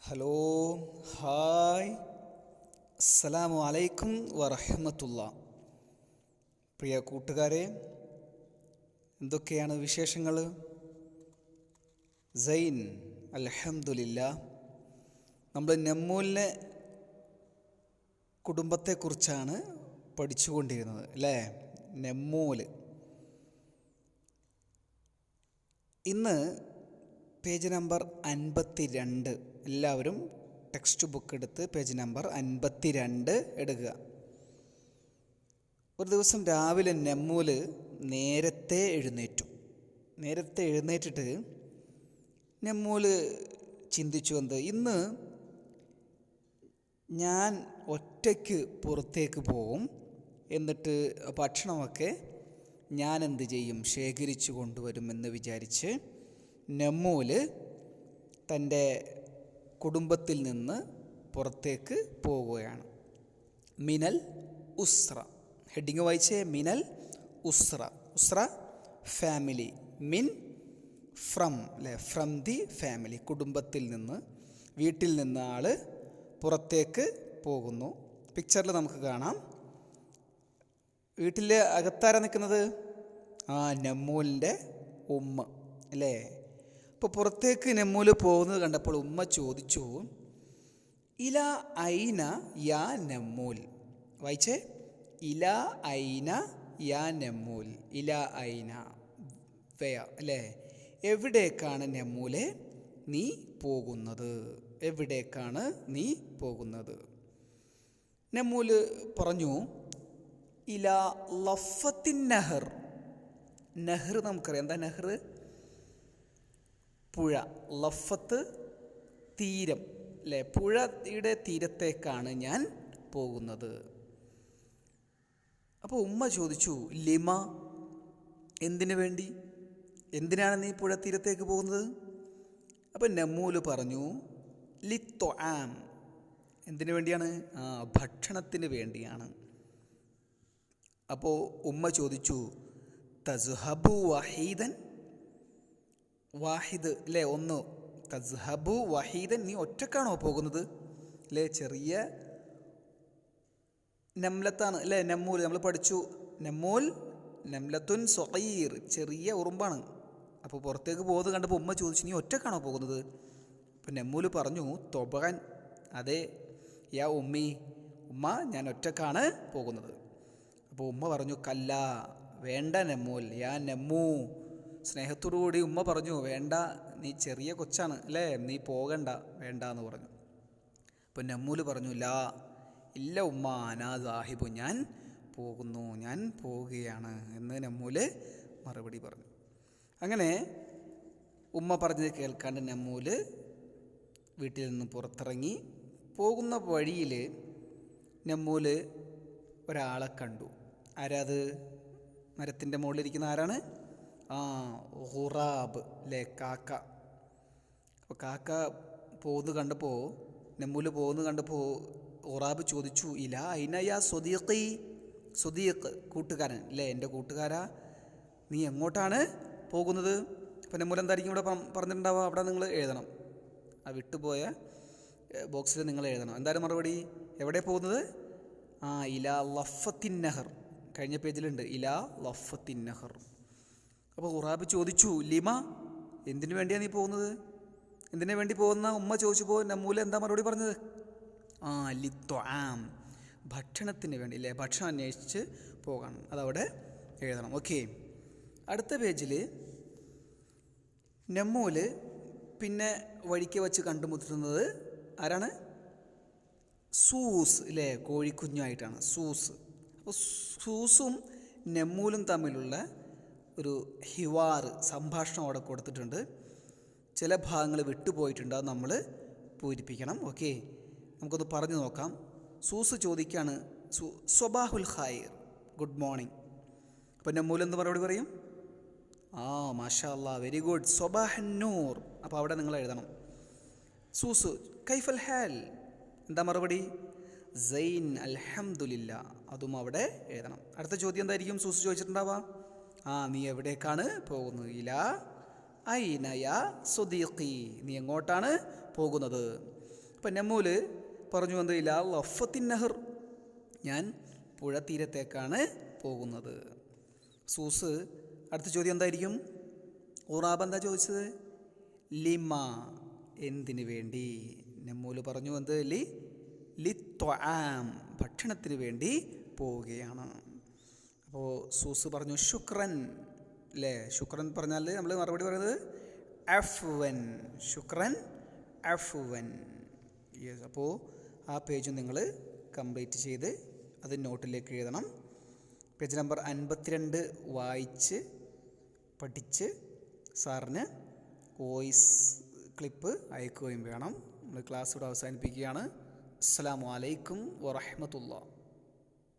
Hello, hi, അസ്സലാമു അലൈക്കും വറഹ്മത്തുള്ള. പ്രിയ കൂട്ടുകാരെ, എന്തൊക്കെയാണ് വിശേഷങ്ങൾ? സൈൻ, അൽഹംദുലില്ലാ. നമ്മൾ നമ്മൂലിനെ കുടുംബത്തെക്കുറിച്ചാണ് പഠിച്ചുകൊണ്ടിരുന്നത് അല്ലേ? നമ്മൂല്. ഇന്ന് പേജ് നമ്പർ 52. എല്ലാവരും ടെക്സ്റ്റ് ബുക്ക് എടുത്ത് പേജ് നമ്പർ 52 എടുക്കുക. ഒരു ദിവസം രാവിലെ നമ്മൂല് നേരത്തെ എഴുന്നേറ്റിട്ട് നമ്മൂല് ചിന്തിച്ചു, ഇന്ന് ഞാൻ ഒറ്റയ്ക്ക് പുറത്തേക്ക് പോവും, എന്നിട്ട് ഭക്ഷണമൊക്കെ ഞാൻ എന്ത് ചെയ്യും, ശേഖരിച്ചു കൊണ്ടുവരുമെന്ന് വിചാരിച്ച് നമ്മൂല് തൻ്റെ കുടുംബത്തിൽ നിന്ന് പുറത്തേക്ക് പോവുകയാണ്. മിനൽ ഉസ്ര, ഹെഡിങ് വായിച്ചേ. മിനൽ ഉസ്ര. ഉസ്ര ഫാമിലി, മിൻ ഫ്രം അല്ലേ, ഫ്രം ദി ഫാമിലി, കുടുംബത്തിൽ നിന്ന്, വീട്ടിൽ നിന്ന് ആൾ പുറത്തേക്ക് പോകുന്നു. പിക്ചറിൽ നമുക്ക് കാണാം. വീട്ടിൽ അകത്താരാ നിൽക്കുന്നത്? നമ്മൂലിൻ്റെ ഉമ്മ അല്ലേ. അപ്പോൾ പുറത്തേക്ക് നമ്മൂല് പോകുന്നത് കണ്ടപ്പോൾ ഉമ്മ ചോദിച്ചു, ഇല ഐന യാ നമ്മൂൽ. വായിച്ചേ. ഇല ഐന യാ നമ്മൂൽ. ഇല ഐന വയ അല്ലേ, എവിടേക്കാണ് നമ്മൂലെ നീ പോകുന്നത്? എവിടേക്കാണ് നീ പോകുന്നത്? നമ്മൂല് പറഞ്ഞു, ഇല ലഫത്തിൻ നഹർ. നെഹ്ർ നമുക്കറിയാം. എന്താ നെഹ്ർ? പുഴ. ലഫത്ത് തീരം അല്ലേ, പുഴയുടെ തീരത്തേക്കാണ് ഞാൻ പോകുന്നത്. അപ്പോൾ ഉമ്മ ചോദിച്ചു, ലിമ, എന്തിനു വേണ്ടി, എന്തിനാണ് നീ പുഴ തീരത്തേക്ക് പോകുന്നത്? അപ്പം നമ്മൂല് പറഞ്ഞു, ലിത്തൊആം, എന്തിനു വേണ്ടിയാണ്? ഭക്ഷണത്തിന് വേണ്ടിയാണ്. അപ്പോൾ ഉമ്മ ചോദിച്ചു, തസ്ഹബു വഹീദൻ. വാഹിദ് അല്ലേ, ഒന്ന്. തസ്ഹബു വഹീദൻ, നീ ഒറ്റക്കാണോ പോകുന്നത് അല്ലേ? ചെറിയ നംലത്താണ് അല്ലേ നമ്മൂൽ. നമ്മൾ പഠിച്ചു നമ്മൂൽ നംലത്തുൻ സ്വഗീർ, ചെറിയ ഉറുമ്പാണ്. അപ്പോൾ പുറത്തേക്ക് പോകുന്നത് കണ്ടപ്പോൾ ഉമ്മ ചോദിച്ചു, നീ ഒറ്റക്കാണോ പോകുന്നത്? അപ്പോൾ നമ്മൂൽ പറഞ്ഞു, തൊബൻ, അതെ, യാ ഉമ്മി, ഉമ്മ, ഞാൻ ഒറ്റക്കാണ് പോകുന്നത്. അപ്പോൾ ഉമ്മ പറഞ്ഞു, കല്ല, വേണ്ട നമ്മൂൽ, യാ നമ്മൂ. സ്നേഹത്തോടുകൂടി ഉമ്മ പറഞ്ഞു, വേണ്ട, നീ ചെറിയ കൊച്ചാണ് അല്ലേ, നീ പോകണ്ട, വേണ്ട എന്ന് പറഞ്ഞു. അപ്പോൾ നമ്മൂല് പറഞ്ഞു, ലാ, ഇല്ല ഉമ്മ, അനാ സാഹിബു, ഞാൻ പോകുന്നു, ഞാൻ പോവുകയാണ് എന്ന് നമ്മൂല് മറുപടി പറഞ്ഞു. അങ്ങനെ ഉമ്മ പറഞ്ഞത് കേൾക്കാണ്ട് നമ്മൂല് വീട്ടിൽ നിന്ന് പുറത്തിറങ്ങി. പോകുന്ന വഴിയിൽ നമ്മൂല് ഒരാളെ കണ്ടു. ആരാത്? മരത്തിൻ്റെ മുകളിലിരിക്കുന്ന ആരാണ്? ഖുറാബ് അല്ലേ, കാക്ക. അപ്പോൾ കാക്ക പോകുന്നത് കണ്ടപ്പോൾ, നമ്മൂല് പോകുന്നത് കണ്ടപ്പോൾ ഖുറാബ് ചോദിച്ചു, ഇല ഐന യാ സ്വദീഖി. സ്വദീഖ്, കൂട്ടുകാരൻ അല്ലേ, എൻ്റെ കൂട്ടുകാരാ, നീ എങ്ങോട്ടാണ് പോകുന്നത്? അപ്പോൾ നമ്മൂല് എന്തായിരിക്കും ഇവിടെ പറഞ്ഞിട്ടുണ്ടാവുക? അവിടെ നിങ്ങൾ എഴുതണം, ആ വിട്ടുപോയ ബോക്സിൽ നിങ്ങൾ എഴുതണം. എന്തായാലും മറുപടി, എവിടെ പോകുന്നത്? ഇല ലഫത്തിൻ നഹർ. കഴിഞ്ഞ പേജിലുണ്ട്, ഇല ലഫത്തിൻ നഹർ. അപ്പോൾ ഖുറാബ് ചോദിച്ചു, ലിമ, എന്തിനു വേണ്ടിയാണ് നീ പോകുന്നത്? എന്തിനു വേണ്ടി പോകുന്ന ഉമ്മ ചോദിച്ചപ്പോൾ നമ്മൂല് എന്താ മറുപടി പറഞ്ഞത്? ലിത്തൊആം, ഭക്ഷണത്തിന് വേണ്ടി അല്ലേ, ഭക്ഷണം അന്വേഷിച്ച് പോകണം. അതവിടെ എഴുതണം. ഓക്കെ. അടുത്ത പേജിൽ നമ്മൂല് പിന്നെ വഴിക്ക് വച്ച് കണ്ടുമുട്ടുന്നത് ആരാണ്? സൂസ് അല്ലേ, കോഴിക്കുഞ്ഞായിട്ടാണ് സൂസ്. അപ്പോൾ സൂസും നമ്മൂലും തമ്മിലുള്ള ഒരു ഹിവാർ, സംഭാഷണം അവിടെ കൊടുത്തിട്ടുണ്ട്. ചില ഭാഗങ്ങൾ വിട്ടുപോയിട്ടുണ്ട്, അത് നമ്മൾ പൂരിപ്പിക്കണം. ഓക്കെ, നമുക്കൊന്ന് പറഞ്ഞു നോക്കാം. സൂസ് ചോദിക്കുകയാണ്, സ്വബാഹുൽ ഖൈർ, ഗുഡ് മോർണിംഗ്. അപ്പോൾ നമ്മൂൽ എന്ത് മറുപടി പറയും? മാഷാ അല്ലാ, വെരി ഗുഡ്, സ്വബാഹൻ നൂർ. അപ്പോൾ അവിടെ നിങ്ങൾ എഴുതണം. സൂസ്, കൈഫൽ ഹാൽ, എന്താ മറുപടി? സൈൻ, അൽഹംദുലില്ലാ, അതും അവിടെ എഴുതണം. അടുത്ത ചോദ്യം എന്തായിരിക്കും സൂസ് ചോദിച്ചിട്ടുണ്ടാവുക? നീ എവിടേക്കാണ് പോകുന്നത്? ഇലാ ഐനയ സുദീഖി, നീ എങ്ങോട്ടാണ് പോകുന്നത്? അപ്പം നെമ്മൂല് പറഞ്ഞു എന്ത് ഇല്ല ലഫത്തിൻ നെഹർ, ഞാൻ പുഴ തീരത്തേക്കാണ് പോകുന്നത്. സൂസ് അടുത്ത ചോദ്യം എന്തായിരിക്കും? ഖുറാബ് എന്താ ചോദിച്ചത്? ലിമ, എന്തിനു വേണ്ടി? നെമ്മൂല് പറഞ്ഞു എന്ത് ലിത്വആം, ഭക്ഷണത്തിന് വേണ്ടി പോവുകയാണ്. അപ്പോൾ സൂസ് പറഞ്ഞു ശുക്രൻ അല്ലേ? ശുക്രൻ പറഞ്ഞാൽ നമ്മൾ മറുപടി പറയുന്നത് അഫ്വൻ, ശുക്രൻ അഫ്വൻ. യെസ്, അപ്പോൾ ആ പേജ് നിങ്ങൾ കംപ്ലീറ്റ് ചെയ്ത് അത് നോട്ടിലേക്ക് എഴുതണം. പേജ് നമ്പർ 52 വായിച്ച് പഠിച്ച് സാറിന് വോയിസ് ക്ലിപ്പ് അയക്കുകയും വേണം. നമ്മൾ ക്ലാസ് ഇവിടെ അവസാനിപ്പിക്കുകയാണ്. അസ്സലാമു അലൈക്കും വറഹ്മത്തുള്ളാഹി.